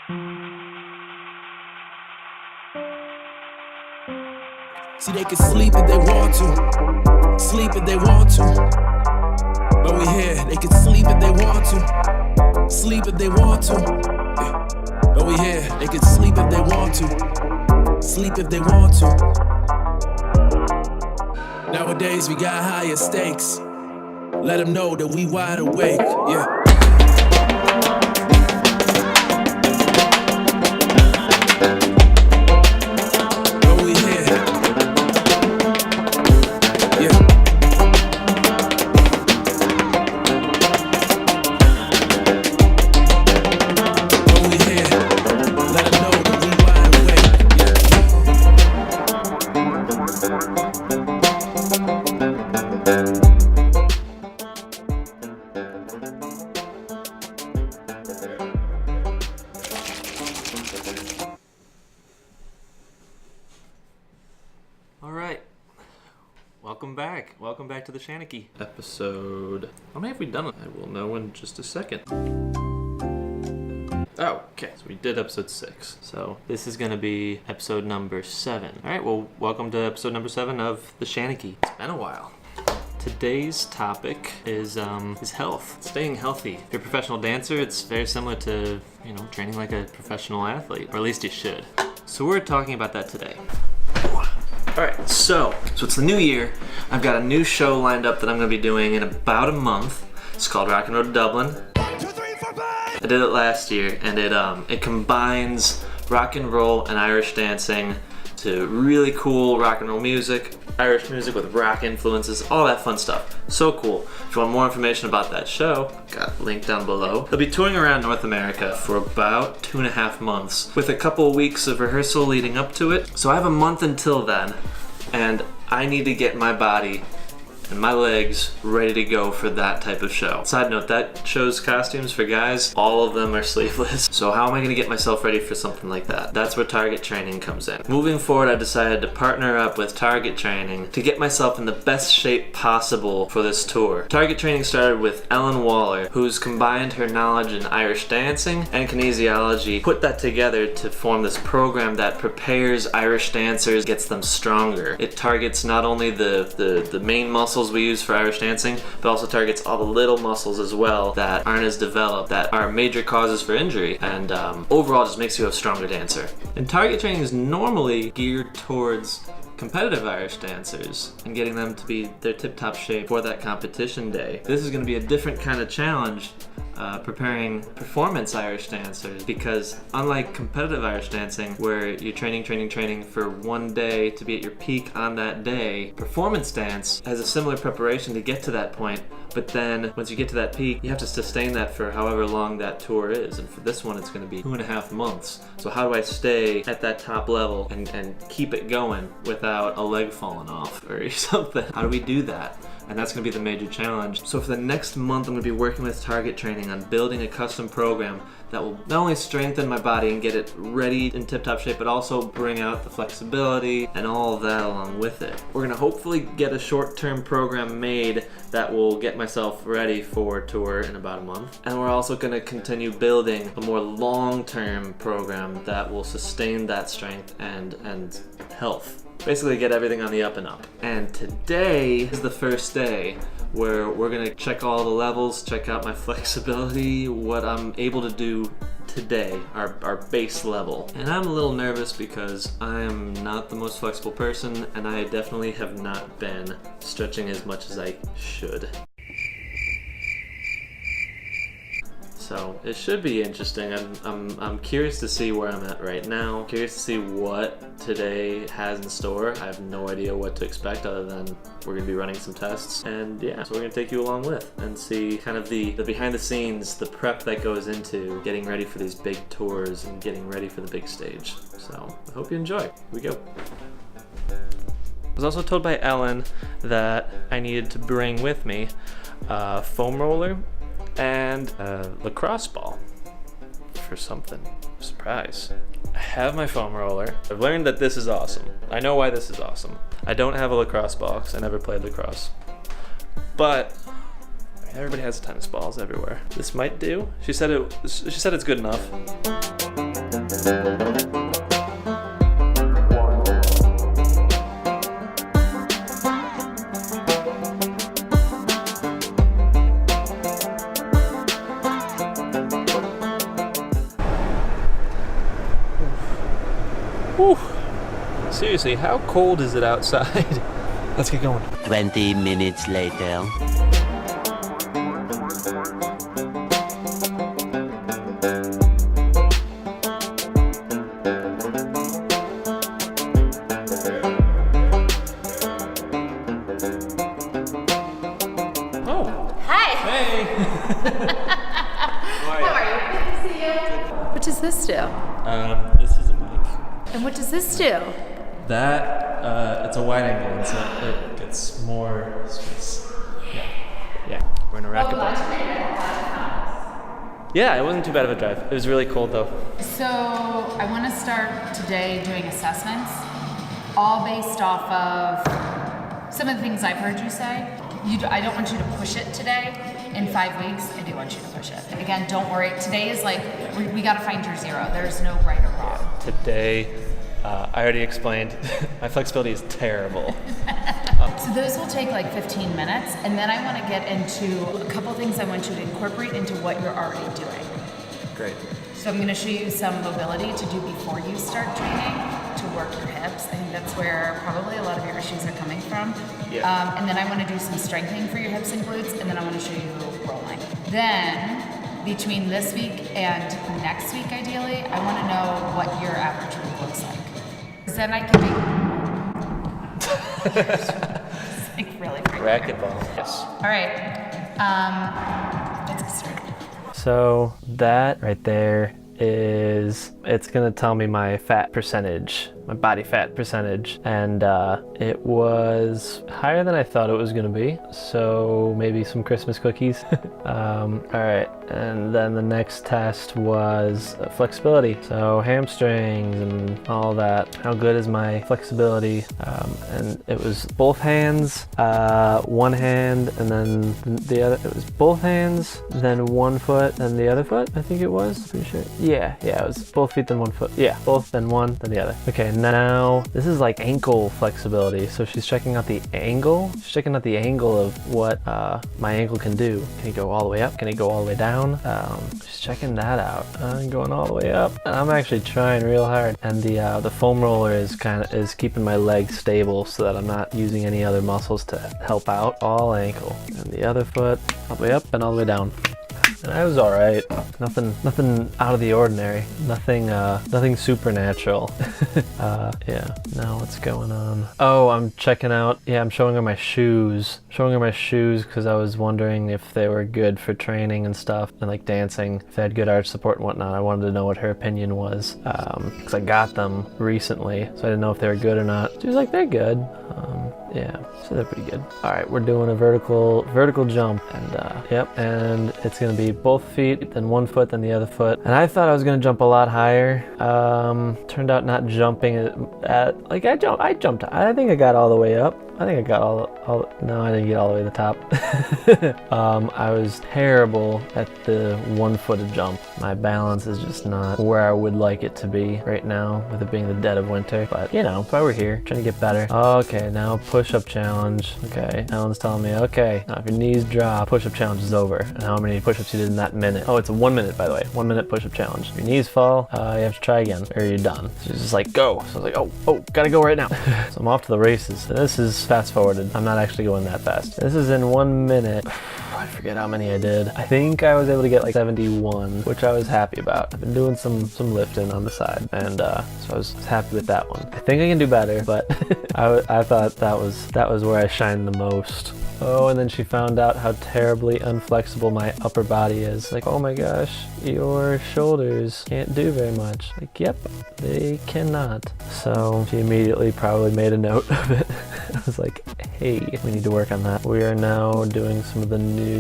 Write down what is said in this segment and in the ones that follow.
See, they can sleep if they want to, sleep if they want to. But we here, they can sleep if they want to, sleep if they want to. Yeah. But we here, they can sleep if they want to, sleep if they want to. Nowadays we got higher stakes. Let them know that we wide awake, yeah. Welcome back to the Shanachie episode. How many have we done? I will know in just a second. Oh, okay. So we did episode 6. So this is going to be episode number 7. All right. Well, welcome to episode number 7 of the Shanachie. It's been a while. Today's topic is health, staying healthy. If you're a professional dancer, it's very similar to, training like a professional athlete, or at least you should. So we're talking about that today. Alright, so it's the new year. I've got a new show lined up that I'm going to be doing in about a month. It's called Rockin to Dublin. 1, 2, 3, 4, 5. I did it last year, and it combines rock and roll and Irish dancing to really cool rock and roll music, Irish music with rock influences, all that fun stuff. So cool. If you want more information about that show, got a link down below. They'll be touring around North America for about 2.5 months with a couple weeks of rehearsal leading up to it. So I have a month until then, and I need to get my body and my legs ready to go for that type of show. Side note, that show's costumes for guys, all of them are sleeveless. So how am I gonna get myself ready for something like that? That's where Target Training comes in. Moving forward, I decided to partner up with Target Training to get myself in the best shape possible for this tour. Target Training started with Ellen Waller, who's combined her knowledge in Irish dancing and kinesiology, put that together to form this program that prepares Irish dancers, gets them stronger. It targets not only the main muscles we use for Irish dancing, but also targets all the little muscles as well that aren't as developed, that are major causes for injury, and overall just makes you a stronger dancer. And Target Training is normally geared towards competitive Irish dancers and getting them to be their tip-top shape for that competition day. This is going to be a different kind of challenge, preparing performance Irish dancers, because unlike competitive Irish dancing where you're training for one day to be at your peak on that day, performance dance has a similar preparation to get to that point, but then once you get to that peak, you have to sustain that for however long that tour is, and for this one it's going to be 2.5 months. So how do I stay at that top level and keep it going without a leg falling off or something? How do we do that? And that's going to be the major challenge. So for the next month, I'm going to be working with Target Training on building a custom program that will not only strengthen my body and get it ready in tip-top shape, but also bring out the flexibility and all of that along with it. We're going to hopefully get a short-term program made that will get myself ready for tour in about a month. And we're also going to continue building a more long-term program that will sustain that strength and health. Basically get everything on the up and up. And today is the first day where we're gonna check all the levels, check out my flexibility, what I'm able to do today, our base level. And I'm a little nervous because I am not the most flexible person, and I definitely have not been stretching as much as I should. So it should be interesting. I'm curious to see where I'm at right now. Curious to see what today has in store. I have no idea what to expect other than we're gonna be running some tests. And yeah, so we're gonna take you along with and see kind of the behind the scenes, the prep that goes into getting ready for these big tours and getting ready for the big stage. So I hope you enjoy. Here we go. I was also told by Ellen that I needed to bring with me a foam roller and a lacrosse ball for something. Surprise. I have my foam roller. I've learned that this is awesome. I know why this is awesome. I don't have a lacrosse ball because I never played lacrosse. But everybody has tennis balls everywhere. This might do. She said it's good enough. Whew. Seriously, how cold is it outside? Let's get going. 20 minutes later. Oh. Hi. Hey. How are you? Good to see you. What does this do? This is a mic. And what does this do? That, it's a wide angle, and so it gets more space. Yeah. We're in a racquetball. Yeah, it wasn't too bad of a drive. It was really cold though. So I want to start today doing assessments, all based off of some of the things I've heard you say. I don't want you to push it today. In 5 weeks, I do want you to push it. Again, don't worry. Today is like, we got to find your zero. There's no right or wrong. Today, I already explained, my flexibility is terrible. So those will take like 15 minutes, and then I want to get into a couple things I want you to incorporate into what you're already doing. Great. So I'm going to show you some mobility to do before you start training to work your hips. I think that's where probably a lot of your issues are coming from. Yeah. And then I want to do some strengthening for your hips and glutes, and then I want to show you rolling. Then, between this week and next week, ideally, I want to know what your average week looks like. 'Cause then I can be... It's like really freaking Racquetball. Yes. All right. Let's get started. So that right there is, it's gonna tell me my fat percentage, my body fat percentage, and it was higher than I thought it was gonna be, so maybe some Christmas cookies. All right, and then the next test was flexibility, so hamstrings and all that. How good is my flexibility? And it was both hands, one hand, and then the other. It was both hands, then one foot, and the other foot, I think it was, pretty sure. Yeah, it was both feet, then one foot. Yeah, both, then one, then the other. Okay, now this is like ankle flexibility. So she's checking out the angle. She's checking out the angle of what my ankle can do. Can it go all the way up? Can it go all the way down? She's checking that out. I'm going all the way up. And I'm actually trying real hard. And the foam roller is keeping my legs stable so that I'm not using any other muscles to help out. All ankle. And the other foot all the way up and all the way down. And I was all right. Nothing out of the ordinary. Nothing supernatural. Yeah. Now what's going on? Oh, I'm checking out. Yeah, I'm showing her my shoes. Showing her my shoes because I was wondering if they were good for training and stuff and like dancing. If they had good arch support and whatnot. I wanted to know what her opinion was because I got them recently, so I didn't know if they were good or not. She was like, they're good. Yeah, so they're pretty good. All right, we're doing a vertical jump, and yep, and it's gonna be both feet, then one foot, then the other foot. And I thought I was gonna jump a lot higher. Turned out not jumping at like I jumped. I think I got all the way up. I think I got all. No, I didn't get all the way to the top. I was terrible at the one-footed jump. My balance is just not where I would like it to be right now, with it being the dead of winter. But you know, why we're here, trying to get better. Okay, now push-up challenge. Okay, Ellen's telling me, okay, now if your knees drop, push-up challenge is over. And how many push-ups you did in that minute? Oh, it's a 1 minute, by the way. 1 minute push-up challenge. If your knees fall, you have to try again, or you're done. So she's just like, go. So I was like, oh, gotta go right now. So I'm off to the races. And this is fast forwarded. I'm not actually going that fast. This is in 1 minute. I forget how many I did. I think I was able to get like 71, which I was happy about. I've been doing some lifting on the side, and so I was happy with that one. I think I can do better, but I thought that was where I shined the most. Oh, and then she found out how terribly unflexible my upper body is. Like, oh my gosh, your shoulders can't do very much. Like, yep, they cannot. So she immediately probably made a note of it. I was like, hey, we need to work on that. We are now doing some of the new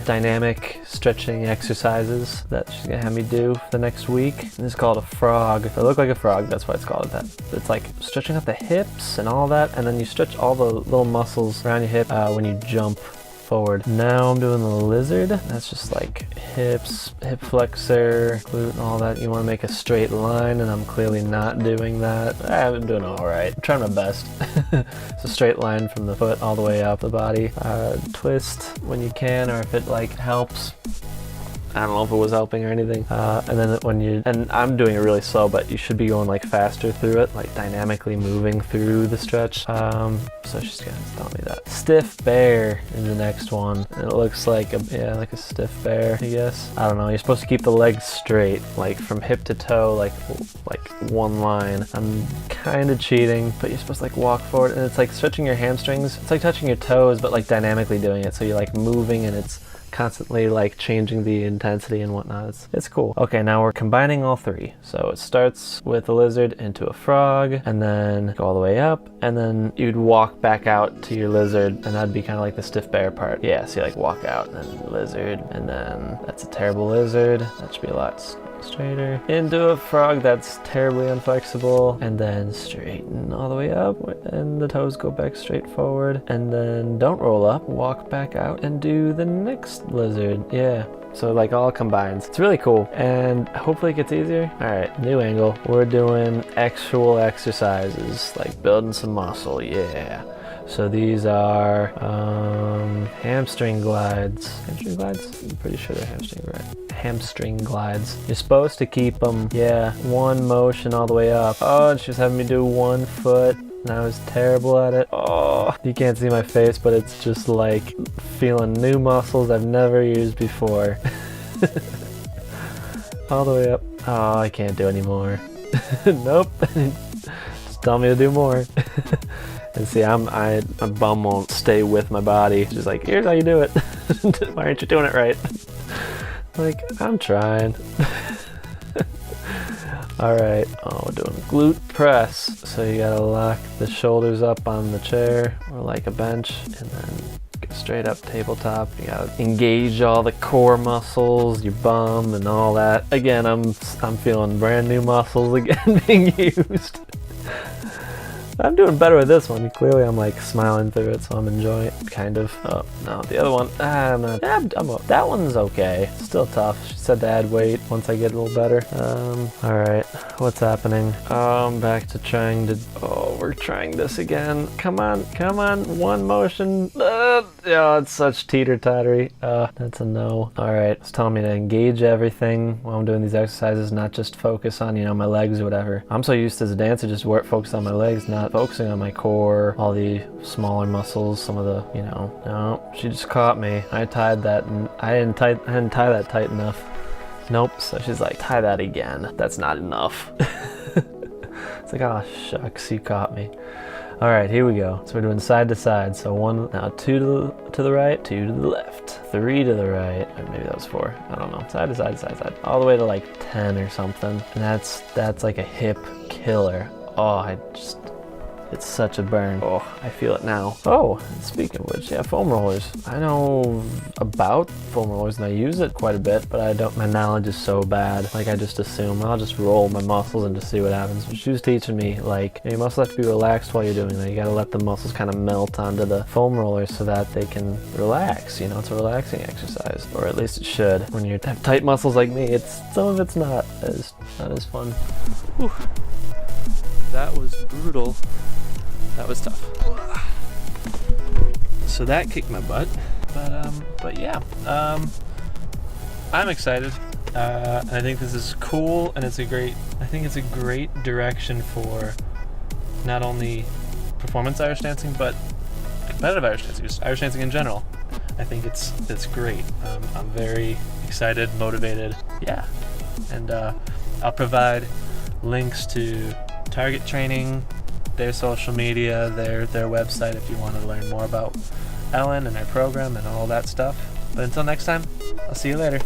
dynamic stretching exercises that she's gonna have me do for the next week. And this is called a frog. If I look like a frog, that's why it's called that. It's like stretching out the hips and all that, and then you stretch all the little muscles around your hip when you jump forward. Now I'm doing the lizard. That's just like hips, hip flexor, glute, and all that. You want to make a straight line, and I'm clearly not doing that. I'm doing all right. I'm trying my best. It's a straight line from the foot all the way up the body. Twist when you can, or if it like helps. I don't know if it was helping or anything. And then and I'm doing it really slow, but you should be going like faster through it, like dynamically moving through the stretch. So she's gonna tell me that. Stiff bear is the next one. And it looks like like a stiff bear, I guess. I don't know, you're supposed to keep the legs straight, like from hip to toe, like one line. I'm kind of cheating, but you're supposed to like walk forward, and it's like stretching your hamstrings. It's like touching your toes, but like dynamically doing it. So you're like moving, and it's constantly like changing the intensity and whatnot. It's cool. Okay, now we're combining all three. So it starts with a lizard into a frog, and then go all the way up, and then you'd walk back out to your lizard, and that'd be kind of like the stiff bear part. Yeah, so you like walk out, and then lizard, and then that's a terrible lizard. That should be a lot straighter. Into a frog that's terribly unflexible, and then straighten all the way up, and the toes go back straight forward, and then don't roll up, walk back out, and do the next lizard. Yeah, so like all combines. It's really cool, and hopefully it gets easier. All right, new angle. We're doing actual exercises, like building some muscle. Yeah. So these are hamstring glides. Hamstring glides? I'm pretty sure they're hamstring glides. You're supposed to keep them, one motion all the way up. Oh, and she was having me do one foot, and I was terrible at it. Oh, you can't see my face, but it's just like feeling new muscles I've never used before. All the way up. Oh, I can't do any more. Nope. Just tell me to do more. And see, my bum won't stay with my body. It's just like, here's how you do it. Why aren't you doing it right? Like, I'm trying. All right, we're doing glute press. So you gotta lock the shoulders up on the chair or like a bench, and then go straight up tabletop. You gotta engage all the core muscles, your bum and all that. Again, I'm feeling brand new muscles again being used. I'm doing better with this one. Clearly I'm like smiling through it, so I'm enjoying it, kind of. Oh, no, the other one, that one's okay. Still tough. She said to add weight once I get a little better. All right, what's happening? Back to we're trying this again. Come on, one motion. It's such teeter-tottery. That's a no. All right, it's telling me to engage everything while I'm doing these exercises, not just focus on, my legs or whatever. I'm so used to as a dancer, just focus on my legs, not focusing on my core, all the smaller muscles, some of the, no, she just caught me. I tied that, and I didn't tie that tight enough. Nope, so she's like, tie that again. That's not enough. It's like, oh shucks, you caught me. All right, here we go. So we're doing side to side. So two to the right, two to the left, three to the right, or maybe that was four. I don't know. Side to side, side to side, all the way to like 10 or something. And that's like a hip killer. Oh, it's such a burn. Oh, I feel it now. Oh, speaking of which, foam rollers. I know about foam rollers and I use it quite a bit, but my knowledge is so bad. Like, I just assume I'll just roll my muscles and just see what happens. But she was teaching me, like, your muscles have to be relaxed while you're doing that. You gotta let the muscles kind of melt onto the foam rollers so that they can relax. It's a relaxing exercise, or at least it should. When you have tight muscles like me, some of it's not as fun. Whew. That was brutal. That was tough. So that kicked my butt, but yeah, I'm excited. I think this is cool, and I think it's a great direction for not only performance Irish dancing, but competitive Irish dancing, just Irish dancing in general. I think it's great. I'm very excited, motivated, and I'll provide links to Target Training, their social media, their website if you want to learn more about Ellen and her program and all that stuff. But until next time, I'll see you later.